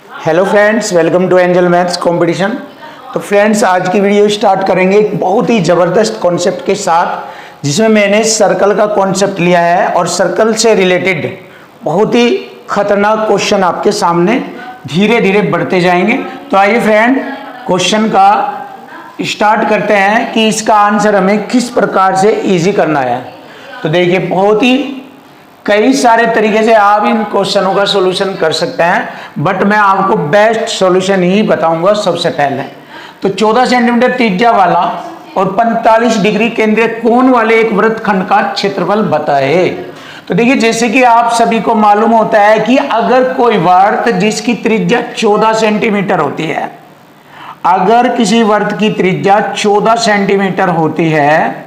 Hello friends, welcome to angel maths competition. तो friends, आज की वीडियो स्टार्ट करेंगे एक बहुत ही ज़बरदस्त कॉन्सेप्ट के साथ, जिसमें मैंने सर्कल का कॉन्सेप्ट लिया है और सर्कल से रिलेटेड बहुत ही खतरनाक क्वेश्चन आपके सामने धीरे धीरे बढ़ते जाएंगे। तो आइए फ्रेंड, क्वेश्चन का स्टार्ट करते हैं कि इसका आंसर हमें किस प्रकार से ईजी करना है। तो देखिए, बहुत ही कई सारे तरीके से आप इन क्वेश्चनों का सॉल्यूशन कर सकते हैं, बट मैं आपको बेस्ट सॉल्यूशन ही बताऊंगा। सबसे पहले तो 14 सेंटीमीटर त्रिज्या वाला और 45 डिग्री केंद्रीय कोण वाले एक वृत्तखंड का क्षेत्रफल बताए। तो देखिए, जैसे कि आप सभी को मालूम होता है कि अगर कोई वृत्त जिसकी त्रिज्या 14 सेंटीमीटर होती है, अगर किसी वृत्त की त्रिज्या 14 सेंटीमीटर होती है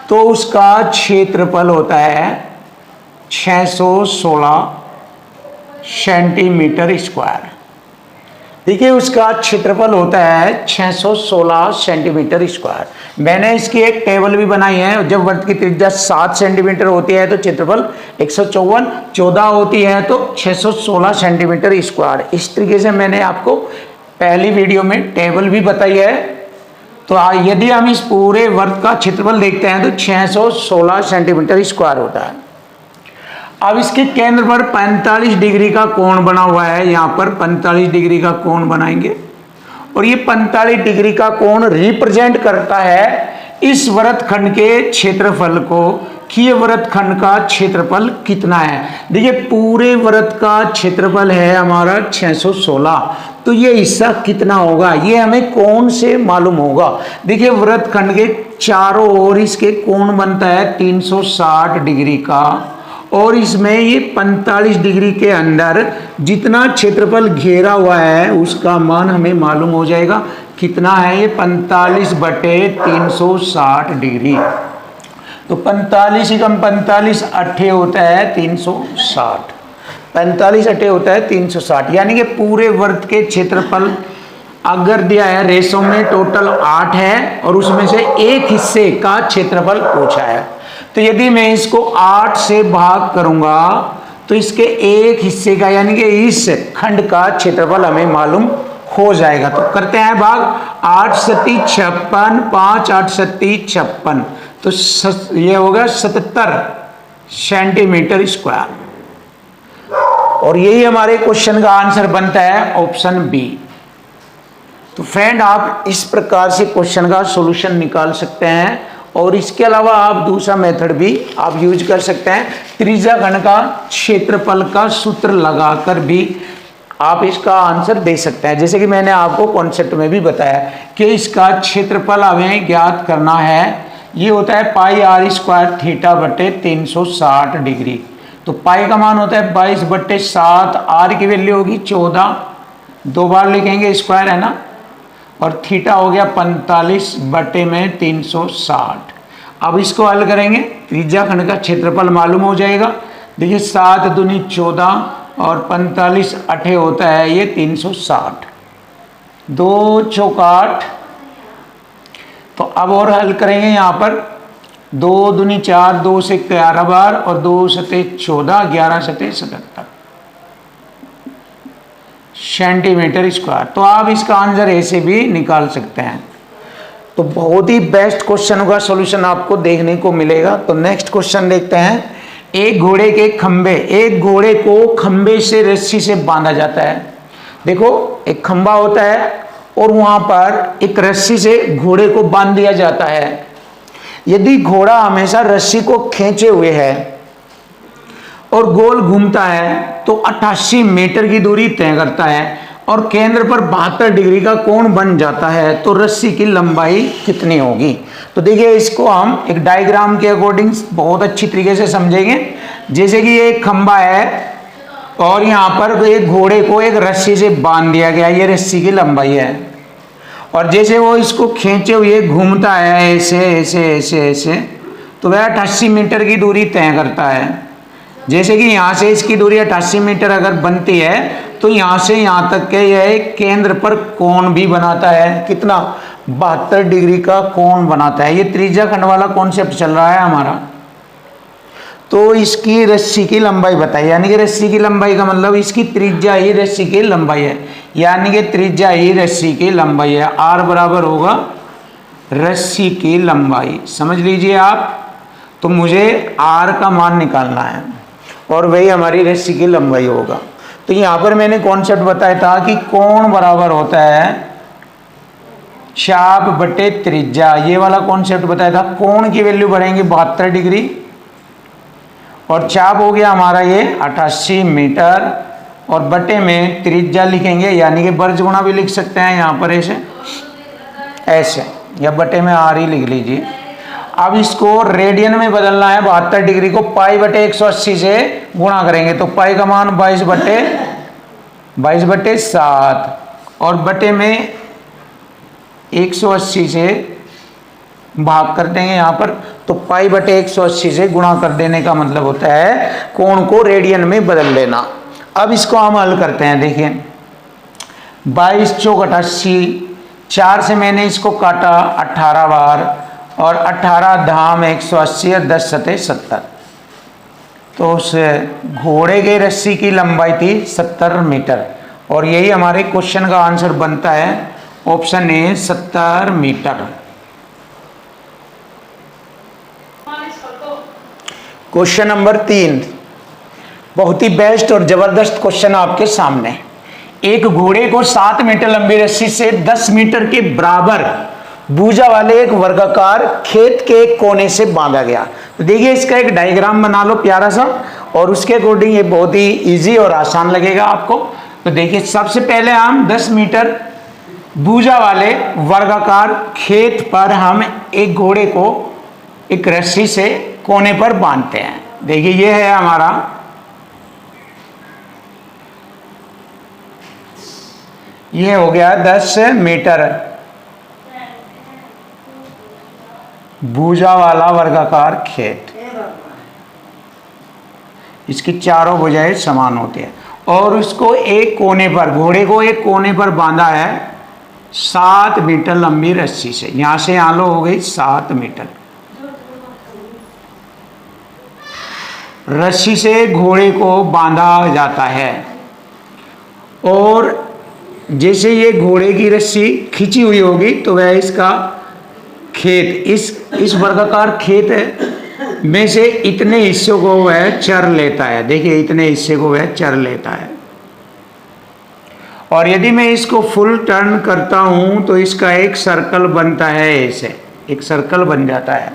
तो उसका क्षेत्रफल होता है 616 सेंटीमीटर स्क्वायर। देखिए, उसका क्षेत्रफल होता है 616 सेंटीमीटर स्क्वायर। मैंने इसकी एक टेबल भी बनाई है। जब वृत्त की त्रिज्या 7 सेंटीमीटर होती है तो क्षेत्रफल 154, 14 होती है तो 616 सेंटीमीटर स्क्वायर। इस तरीके से मैंने आपको पहली वीडियो में टेबल भी बताई है। तो यदि हम इस पूरे वृत्त का क्षेत्रफल देखते हैं तो 616 सेंटीमीटर स्क्वायर होता है। अब इसके केंद्र पर 45 डिग्री का कोण बना हुआ है। यहाँ पर 45 डिग्री का कोण बनाएंगे और ये 45 डिग्री का कोण रिप्रेजेंट करता है इस वृत्तखंड के क्षेत्रफल को, कि ये वृत्तखंड का क्षेत्रफल कितना है। देखिए, पूरे वृत्त का क्षेत्रफल है हमारा 616, तो ये हिस्सा कितना होगा ये हमें कोण से मालूम होगा। देखिए, वृत्तखंड के चारों ओर इसके कोण बनता है 360 डिग्री का, और इसमें ये 45 डिग्री के अंदर जितना क्षेत्रफल घेरा हुआ है उसका मान हमें मालूम हो जाएगा। कितना है ये? 45/360 डिग्री। तो 45 कम 45 अट्ठे होता है 360, 45 अट्ठे होता है 360। यानी कि पूरे वृत्त के क्षेत्रफल अगर दिया है रेशो में टोटल 8 है और उसमें से एक हिस्से का क्षेत्रफल पूछा है। तो यदि मैं इसको 8 से भाग करूंगा तो इसके एक हिस्से का यानी कि इस खंड का क्षेत्रफल हमें मालूम हो जाएगा। तो करते हैं भाग। 8 सत्ती 56, 5 8 सत्ती 56, तो ये होगा 77 सेंटीमीटर स्क्वायर। और यही हमारे क्वेश्चन का आंसर बनता है ऑप्शन बी। तो फ्रेंड, आप इस प्रकार से क्वेश्चन का सॉल्यूशन निकाल सकते हैं और इसके अलावा आप दूसरा मेथड भी आप यूज कर सकते हैं। त्रिज्या खंड का क्षेत्रफल का सूत्र लगाकर भी आप इसका आंसर दे सकते हैं। जैसे कि मैंने आपको कॉन्सेप्ट में भी बताया कि इसका क्षेत्रफल हमें ज्ञात करना है। ये होता है पाई आर स्क्वायर थीटा बटे 360 डिग्री। तो पाई का मान होता है 22/7, आर की वैल्यू होगी 14, 2 बार लिखेंगे स्क्वायर है ना, और थीटा हो गया 45/360। अब इसको हल करेंगे, त्रिज्या खंड का क्षेत्रफल मालूम हो जाएगा। देखिए, 7 दूनी 14 और 45 अठे होता है ये 360, 2 चौक 8। तो अब और हल करेंगे। यहाँ पर 2 दूनी 4, 2 से 11 बार और 2 सते 14, 11 सते 77 सेंटीमीटर स्क्वायर। तो आप इसका आंसर ऐसे भी निकाल सकते हैं। तो बहुत ही बेस्ट क्वेश्चन का सॉल्यूशन आपको देखने को मिलेगा। तो नेक्स्ट क्वेश्चन देखते हैं। एक घोड़े को खंबे से रस्सी से बांधा जाता है। देखो, एक खंबा होता है और वहां पर एक रस्सी से घोड़े को बांध दिया जाता है। यदि घोड़ा हमेशा रस्सी को खींचे हुए है और गोल घूमता है तो 88 मीटर की दूरी तय करता है और केंद्र पर 72 डिग्री का कोण बन जाता है, तो रस्सी की लंबाई कितनी होगी? तो देखिए, इसको हम एक डायग्राम के अकॉर्डिंग बहुत अच्छी तरीके से समझेंगे। जैसे कि ये एक खंबा है और यहाँ पर एक घोड़े को एक रस्सी से बांध दिया गया, ये रस्सी की लंबाई है। और जैसे वो इसको खींचे हुए घूमता है ऐसे ऐसे ऐसे ऐसे, तो वह 88 मीटर की दूरी तय करता है। जैसे कि यहाँ से इसकी दूरी 88 मीटर अगर बनती है तो यहाँ से यहाँ तक के यह केंद्र पर कोण भी बनाता है। कितना? 72 डिग्री का कोण बनाता है। ये त्रिज्या खंड वाला कॉन्सेप्ट चल रहा है हमारा। तो इसकी रस्सी की लंबाई बताइए, यानी कि रस्सी की लंबाई का मतलब इसकी त्रिज्या ही रस्सी की लंबाई है, यानी कि त्रिज्या ही रस्सी की लंबाई है। आर बराबर होगा रस्सी की लंबाई, समझ लीजिए आप। तो मुझे आर का मान निकालना है और वही हमारी रस्सी की लंबाई होगा। तो यहाँ पर मैंने कॉन्सेप्ट बताया था कि कोण बराबर होता है चाप बटे त्रिज्या, ये वाला कॉन्सेप्ट बताया था। कोण की वैल्यू बढ़ेंगे 72 डिग्री और चाप हो गया हमारा ये 88 मीटर और बटे में त्रिज्या लिखेंगे, यानी कि वर्ग गुणा भी लिख सकते हैं यहाँ पर ऐसे ऐसे, या बटे में आर ही लिख लीजिए। अब इसको रेडियन में बदलना है, 72 डिग्री को पाई बटे 180 से गुणा करेंगे तो पाई का मान 22/7 और बटे में 180 से भाग कर देंगे यहाँ पर, तो पाई बटे 180 से गुणा कर देने का मतलब होता है कोण को रेडियन में बदल लेना। अब इसको हम हल करते हैं, देखिए 22 चौक 88, 4 से मैंने इसको काटा 18 बार और 18 धाम 180 और 10 सते 70। तो उस घोड़े के रस्सी की लंबाई थी 70 मीटर और यही हमारे क्वेश्चन का आंसर बनता है option A 70 metre. Question number 3 बहुत ही बेस्ट और जबरदस्त क्वेश्चन आपके सामने। एक घोड़े को 7 मीटर लंबी रस्सी से 10 मीटर के बराबर भुजा वाले एक वर्गाकार खेत के एक कोने से बांधा गया। तो देखिए इसका एक डायग्राम बना लो प्यारा सा और उसके अकॉर्डिंग ये बहुत ही इजी और आसान लगेगा आपको। तो देखिए सबसे पहले हम 10 मीटर भुजा वाले वर्गाकार खेत पर हम एक घोड़े को एक रस्सी से कोने पर बांधते हैं। देखिए ये है हमारा ये हो गया 10 मीटर भुजा वाला वर्गाकार खेत, इसकी चारों भुजाएं समान होती है और उसको एक कोने पर घोड़े को एक कोने पर बांधा है 7 मीटर लंबी रस्सी से। यहां से यहां लो हो गई 7 मीटर। रस्सी से घोड़े को बांधा जाता है और जैसे ये घोड़े की रस्सी खींची हुई होगी तो वह इसका खेत इस वर्गाकार खेत में से इतने हिस्सों को वह चर लेता है। देखिए इतने हिस्से को वह चर लेता है और यदि मैं इसको फुल टर्न करता हूं तो इसका एक सर्कल बनता है, ऐसे एक सर्कल बन जाता है।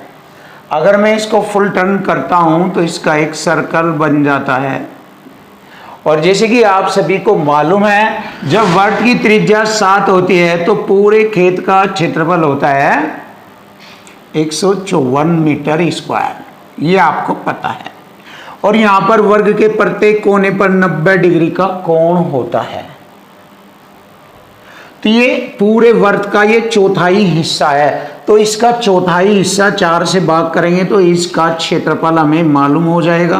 अगर मैं इसको फुल टर्न करता हूं तो इसका एक सर्कल बन जाता है। और जैसे कि आप सभी को मालूम है जब वर्त की त्रिज्या 7 होती है तो पूरे खेत का क्षेत्रफल होता है 154 मीटर स्क्वायर, ये आपको पता है। और यहां पर वर्ग के प्रत्येक कोने पर 90 डिग्री का कोण होता है। तो ये पूरे वर्त का ये चौथाई हिस्सा है, तो इसका चौथाई हिस्सा 4 से भाग करेंगे तो इसका क्षेत्रफल हमें मालूम हो जाएगा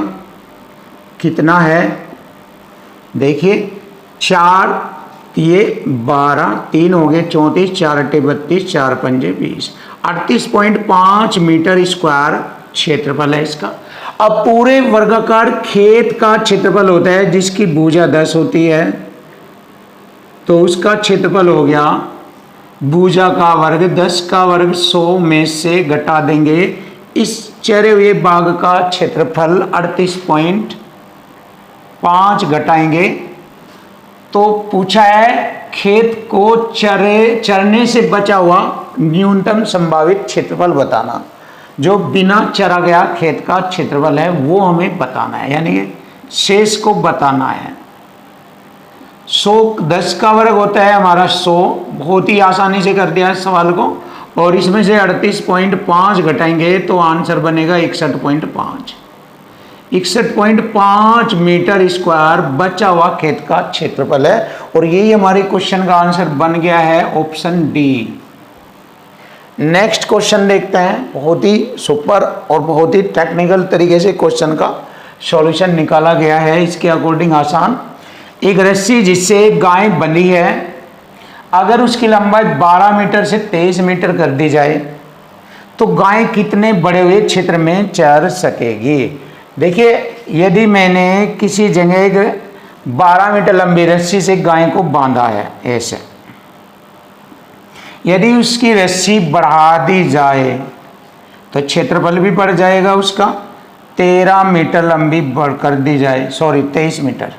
कितना है। देखिए 4 ये 12, 3 हो गए 34, 4 अट्टे 32, 4 पंजे 20, 38.5 मीटर स्क्वायर क्षेत्रफल है इसका। अब पूरे वर्गाकार खेत का क्षेत्रफल होता है जिसकी भुजा 10 होती है, तो उसका क्षेत्रफल हो गया भुजा का वर्ग 10 का वर्ग 100 में से घटा देंगे इस चरे हुए भाग का क्षेत्रफल 38.5 घटाएंगे तो पूछा है खेत को चरने से बचा हुआ न्यूनतम संभावित क्षेत्रफल बताना। जो बिना चरा गया खेत का क्षेत्रफल है वो हमें बताना है, यानी कि शेष को बताना है। 100 10 का वर्ग होता है हमारा 100, बहुत ही आसानी से कर दिया है सवाल को। और इसमें से 38.5 घटाएंगे तो आंसर बनेगा 61.5। 61.5 मीटर स्क्वायर बचा हुआ खेत का क्षेत्रफल है और यही हमारे क्वेश्चन का आंसर बन गया है ऑप्शन डी। नेक्स्ट क्वेश्चन देखते हैं। बहुत ही सुपर और बहुत ही टेक्निकल तरीके से क्वेश्चन का सॉल्यूशन निकाला गया है, इसके अकॉर्डिंग आसान। एक रस्सी जिससे एक गाय बंधी है, अगर उसकी लंबाई 12 मीटर से 23 मीटर कर दी जाए तो गाय कितने बड़े हुए क्षेत्र में चर सकेगी। देखिए, यदि मैंने किसी जगह एक 12 मीटर लंबी रस्सी से गाय को बांधा है ऐसे, यदि उसकी रस्सी बढ़ा दी जाए तो क्षेत्रफल भी बढ़ जाएगा उसका। 13 मीटर लंबी बढ़ कर दी जाए, सॉरी 23 मीटर,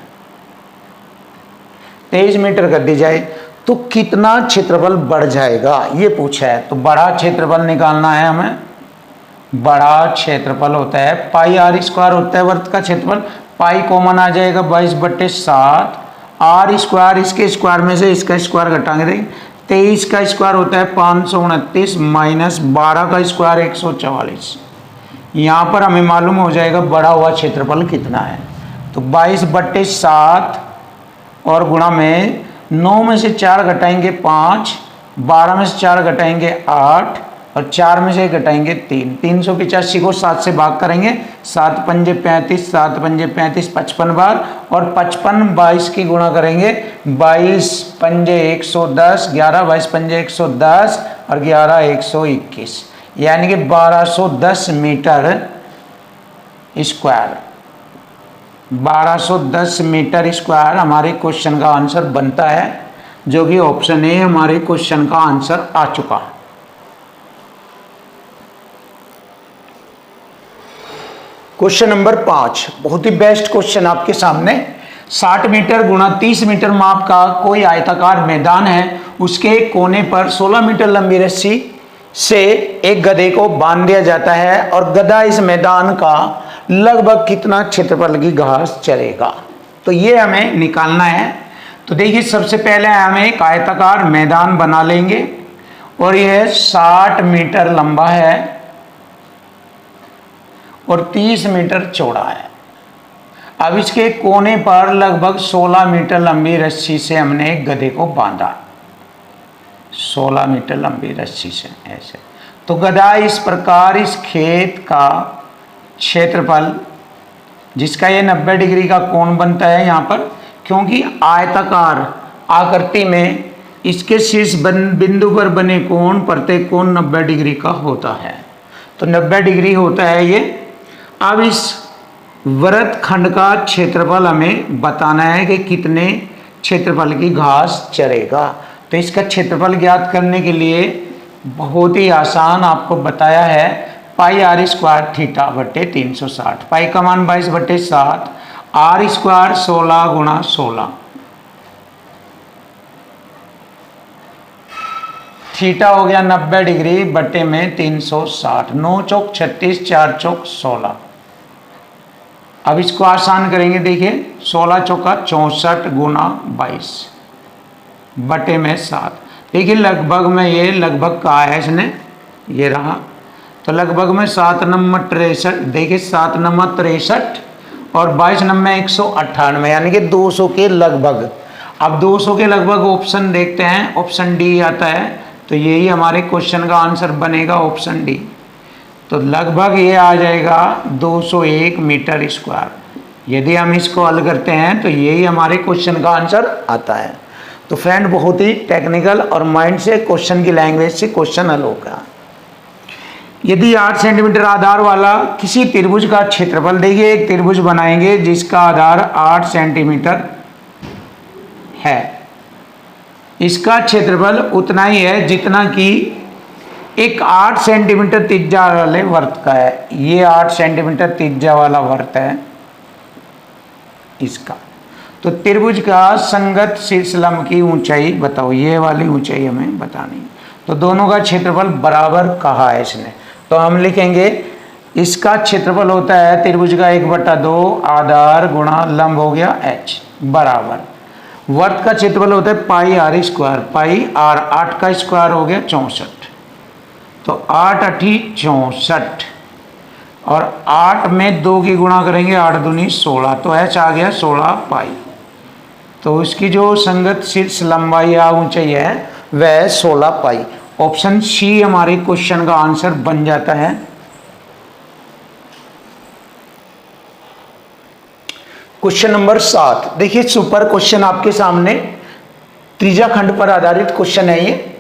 23 मीटर कर दी जाए तो कितना क्षेत्रफल बढ़ जाएगा ये पूछा है। तो बड़ा क्षेत्रफल निकालना है हमें। बड़ा क्षेत्रफल होता है पाई आर स्क्वायर होता है वर्त का क्षेत्रफल। पाई कॉमन आ जाएगा 22/7, आर स्क्वायर इसके स्क्वायर में से इसका स्क्वायर घटाएंगे, देखिए 23 का स्क्वायर होता है 529 माइनस 12 का स्क्वायर 144। यहाँ पर हमें मालूम हो जाएगा बड़ा हुआ क्षेत्रफल कितना है। तो 22/7 और गुणा में 9 में से 4 घटाएंगे 5, 12 में से 4 घटाएंगे 8 और 4 में से घटाएंगे 3। 385 को 7 से भाग करेंगे, 7 पंजे 35, 7 पंजे 35 55 बार, और 55 22 की गुणा करेंगे, 22 पंजे 110, 11 22 पंजे 110 और 11 121, यानी कि 1210 मीटर स्क्वायर। 1210 मीटर स्क्वायर हमारे क्वेश्चन का आंसर बनता है, जो कि ऑप्शन ए हमारे क्वेश्चन का आंसर आ चुका। क्वेश्चन नंबर 5 बहुत ही बेस्ट क्वेश्चन आपके सामने। 60 मीटर गुणा 30 मीटर माप का कोई आयताकार मैदान है, उसके एक कोने पर 16 मीटर लंबी रस्सी से एक गधे को बांध दिया जाता है और गधा इस मैदान का लगभग कितना क्षेत्रफल की घास चरेगा। तो ये हमें निकालना है। तो देखिए, सबसे पहले हम एक आयताकार मैदान बना लेंगे और यह 60 मीटर लंबा है और 30 मीटर चौड़ा है। अब इसके कोने पर लगभग 16 मीटर लंबी रस्सी से हमने एक गधे को बांधा, 16 मीटर लंबी रस्सी से ऐसे। तो गधा इस प्रकार इस खेत का क्षेत्रफल, जिसका ये 90 डिग्री का कोण बनता है यहाँ पर, क्योंकि आयताकार आकृति में इसके शीर्ष बिंदु पर बने कोण प्रत्येक कोण 90 डिग्री का होता है। तो 90 डिग्री होता है ये। अब इस वृत्त खंड का क्षेत्रफल हमें बताना है कि कितने क्षेत्रफल की घास चरेगा। तो इसका क्षेत्रफल ज्ञात करने के लिए बहुत ही आसान आपको बताया है, पाई आर स्क्वायर थीटा बटे 360। पाई का मान 22/7, आर स्क्वायर 16 गुणा 16, थीटा हो गया 90 डिग्री बटे में 360, 9 चौक 36, 4 चौक 16। अब इसको आसान करेंगे, देखिए 16 चौका 64 गुणा 22 बटे में 7। देखिए लगभग में ये लगभग कहा है इसने, ये रहा। तो लगभग में 7 नंबर 63, देखिए 7 नंबर 63 और 22 नंबर 198, यानी कि 200 के लगभग। अब 200 के लगभग ऑप्शन देखते हैं, ऑप्शन डी आता है। तो यही हमारे क्वेश्चन का आंसर बनेगा, ऑप्शन डी। तो लगभग ये आ जाएगा 201 मीटर स्क्वायर। यदि हम इसको हल करते हैं तो यही हमारे क्वेश्चन का आंसर आता है। तो फ्रेंड, बहुत ही टेक्निकल और माइंड से क्वेश्चन की लैंग्वेज से क्वेश्चन हल होगा। यदि 8 सेंटीमीटर आधार वाला किसी त्रिभुज का क्षेत्रफल, देखिए एक त्रिभुज बनाएंगे जिसका आधार 8 सेंटीमीटर है, इसका क्षेत्रफल उतना ही है जितना कि एक 8 सेंटीमीटर त्रिज्या वाले वर्त का है। ये 8 सेंटीमीटर त्रिज्या वाला वर्त है इसका। तो त्रिभुज का संगत शीर्ष लंब की ऊंचाई बताओ, ये वाली ऊंचाई हमें बतानी। तो दोनों का क्षेत्रफल बराबर कहा है इसने। तो हम लिखेंगे इसका क्षेत्रफल होता है त्रिभुज का 1/2 आधार गुणा लंब हो गया h बराबर वर्त का क्षेत्रफल होता है पाई आर स्क्वायर। पाई आर 8 का स्क्वायर हो गया 64। तो 8 8 64 और 8 में 2 की गुणा करेंगे, 8 दूनी 16। तो h आ गया 16 पाई। तो इसकी जो संगत शीर्ष लंबाई या ऊंचाई है वह 16 पाई। ऑप्शन सी हमारे क्वेश्चन का आंसर बन जाता है। क्वेश्चन नंबर 7, देखिए सुपर क्वेश्चन आपके सामने, त्रिज्या खंड पर आधारित क्वेश्चन है ये।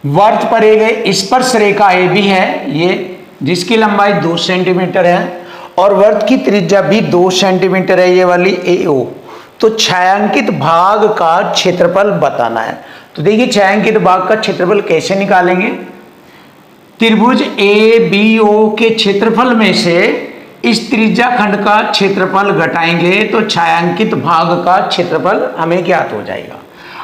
वर्त पर एक स्पर्श रेखा ए बी है ये, जिसकी लंबाई 2 सेंटीमीटर है और वर्त की त्रिज्या भी 2 सेंटीमीटर है, ये वाली AO। तो छायांकित भाग का क्षेत्रफल बताना है। तो देखिए छायांकित भाग का क्षेत्रफल कैसे निकालेंगे। त्रिभुज ABO के क्षेत्रफल में से इस त्रिज्या खंड का क्षेत्रफल घटाएंगे तो छायांकित भाग का क्षेत्रफल हमें ज्ञात हो जाएगा।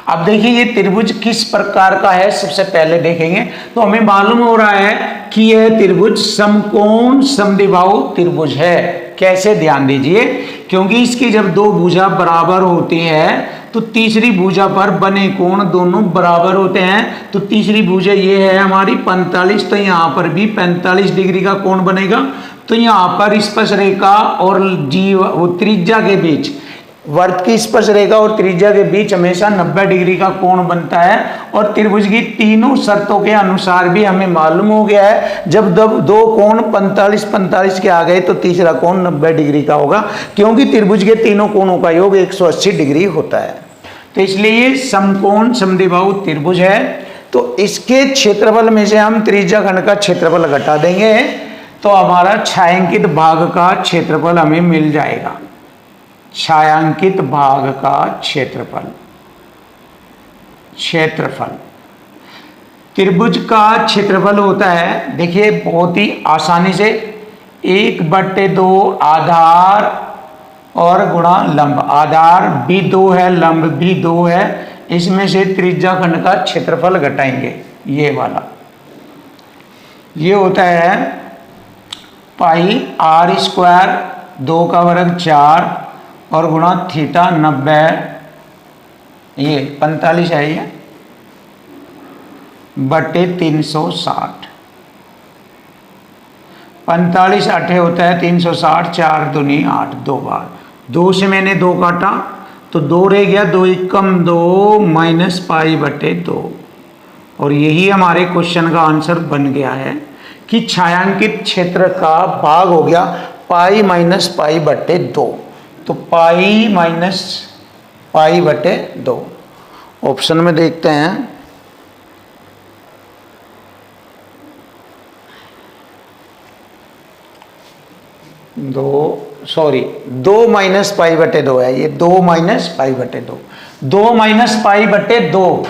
अब देखिए ये त्रिभुज किस प्रकार का है, सबसे पहले देखेंगे तो हमें मालूम हो रहा है कि यह त्रिभुज समकोण समद्विबाहु त्रिभुज है। कैसे, ध्यान दीजिए, क्योंकि इसकी जब दो भुजा बराबर होती है तो तीसरी भुजा पर बने कोण दोनों बराबर होते हैं। तो तीसरी भुजा ये है हमारी 45, तो यहाँ पर भी 45 डिग्री का कोण बनेगा। तो यहाँ पर स्पर्श रेखा और त्रिज्या के बीच, वर्त की स्पर्श रेखा और त्रिज्या के बीच हमेशा 90 डिग्री का कोण बनता है। और त्रिभुज की तीनों शर्तों के अनुसार भी हमें मालूम हो गया है, जब दो कोण 45 के आ गए तो तीसरा कोण 90 डिग्री का होगा, क्योंकि त्रिभुज के तीनों कोणों का योग 180 डिग्री होता है। तो इसलिए ये समकोण समद्विबाहु त्रिभुज है। तो इसके क्षेत्रफल में से हम त्रिज्या खंड का क्षेत्रफल घटा देंगे तो हमारा छायांकित भाग का क्षेत्रफल हमें मिल जाएगा। छायांकित भाग का क्षेत्रफल त्रिभुज का क्षेत्रफल होता है, देखिए बहुत ही आसानी से 1/2 आधार और गुणा लंब। आधार भी 2 है, लंब भी 2 है, इसमें से त्रिज्या खंड का क्षेत्रफल घटाएंगे। ये वाला ये होता है पाई r², 2 का वर्ग 4 और गुणा थीटा 90, ये 45 है, ये बटे 360। 45 8 होता है 360, 4 दूनी 8, 2 बार 2 से मैंने 2 काटा तो 2 रह गया, 2 एकम 2 माइनस π/2। और यही हमारे क्वेश्चन का आंसर बन गया है कि छायांकित क्षेत्र का भाग हो गया π - π/2। तो π - π/2 ऑप्शन में देखते हैं। 2 - π/2 है, ये 2 - π/2, 2 - π/2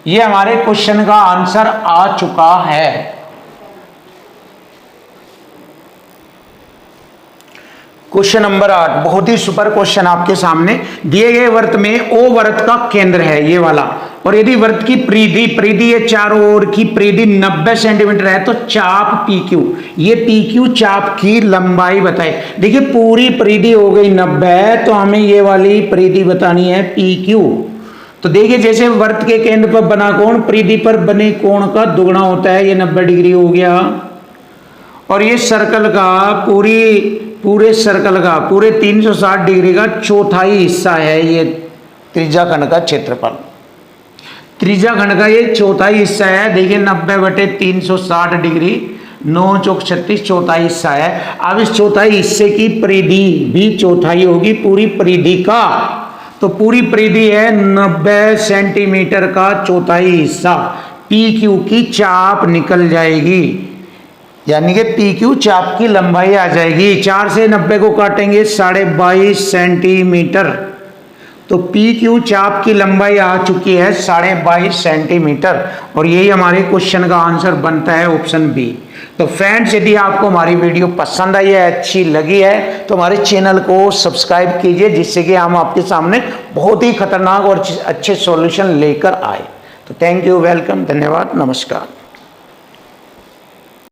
ये हमारे क्वेश्चन का आंसर आ चुका है। क्वेश्चन नंबर 8 बहुत ही सुपर क्वेश्चन आपके सामने। दिए गए वृत्त में O वृत्त का केंद्र है ये वाला, और यदि वृत्त की परिधि है चारों ओर की परिधि 90 सेंटीमीटर है तो चाप PQ, ये PQ चाप की लंबाई बताए। देखिए पूरी परिधि हो गई 90, तो हमें ये वाली परिधि बतानी है PQ। तो देखिए जैसे वृत्त के केंद्र पर बना कोण परिधि पर बने कोण का दुगुना होता है, ये 90 डिग्री हो गया। और ये सर्कल का पूरे सर्कल का पूरे 360 डिग्री का चौथाई हिस्सा है ये त्रिज्या खंड का क्षेत्रफल। त्रिज्या खंड का ये चौथाई हिस्सा है। देखिए 90/360 डिग्री, 9 चौक 36 चौथाई हिस्सा है। अब इस चौथाई हिस्से की परिधि भी चौथाई होगी पूरी परिधि का, तो पूरी परिधि है 90 सेंटीमीटर का चौथाई हिस्सा। PQ की चाप निकल जाएगी, यानी कि PQ चाप की लंबाई आ जाएगी। 4 से 90 को काटेंगे 22.5 सेंटीमीटर, तो PQ चाप की लंबाई आ चुकी है 22.5 सेंटीमीटर। और यही हमारे क्वेश्चन का आंसर बनता है ऑप्शन बी। तो फ्रेंड्स यदि आपको हमारी वीडियो पसंद आई है, अच्छी लगी है, तो हमारे चैनल को सब्सक्राइब कीजिए, जिससे कि हम आपके सामने बहुत ही खतरनाक और अच्छे सॉल्यूशन लेकर आए। तो थैंक यू, वेलकम, धन्यवाद, नमस्कार।